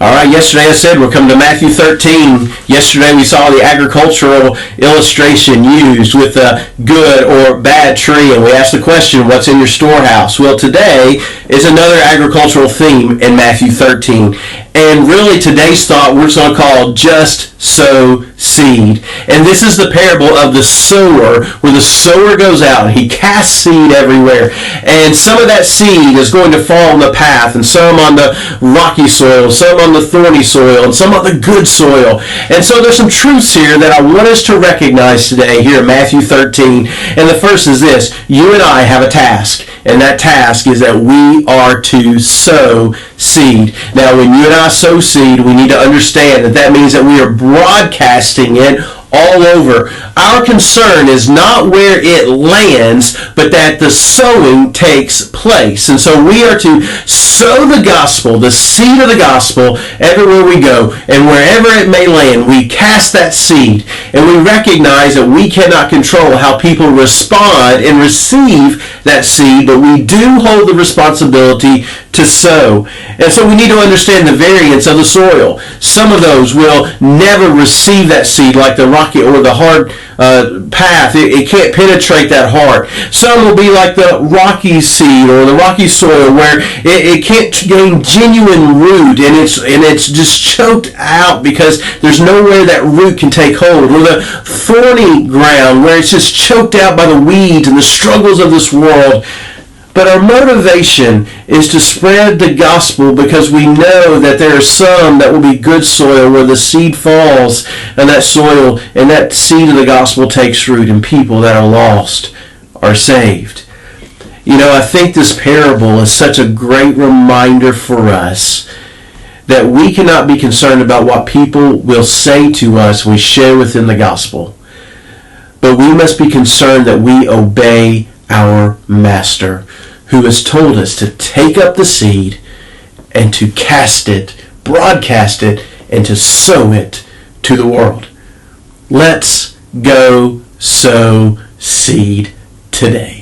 All right, yesterday I said we're coming to Matthew 13. Yesterday we saw the agricultural illustration used with a good or bad tree, and we asked the question, what's in your storehouse? Well, today is another agricultural theme in Matthew 13. And really today's thought we're going to call just sow seed. And this is the parable of the sower, where the sower goes out and he casts seed everywhere. And some of that seed is going to fall on the path, and some on the rocky soil, some on the thorny soil, and some on the good soil. And so there's some truths here that I want us to recognize today here in Matthew 13. And the first is this: you and I have a task. And that task is that we are to sow seed. Now, when you and I sow seed, we need to understand that that means that we are broadcasting it all over. Our concern is not where it lands, but that the sowing takes place. And so we are to sow the gospel, the seed of the gospel, everywhere we go. And wherever it may land, we cast that seed. And we recognize that we cannot control how people respond and receive that seed, but we do hold the responsibility to sow. And so we need to understand the variance of the soil. Some of those will never receive that seed, like the rocky or the hard path. It can't penetrate that heart. Some will be like the rocky seed or the rocky soil, where it can't gain genuine root, and it's just choked out because there's nowhere that root can take hold. Or the thorny ground, where it's just choked out by the weeds and the struggles of this world. But our motivation is to spread the gospel, because we know that there are some that will be good soil where the seed falls, and that soil and that seed of the gospel takes root, and people that are lost are saved. You know, I think this parable is such a great reminder for us that we cannot be concerned about what people will say to us when we share within the gospel. But we must be concerned that we obey our Master, who has told us to take up the seed and to cast it, broadcast it, and to sow it to the world. Let's go sow seed today.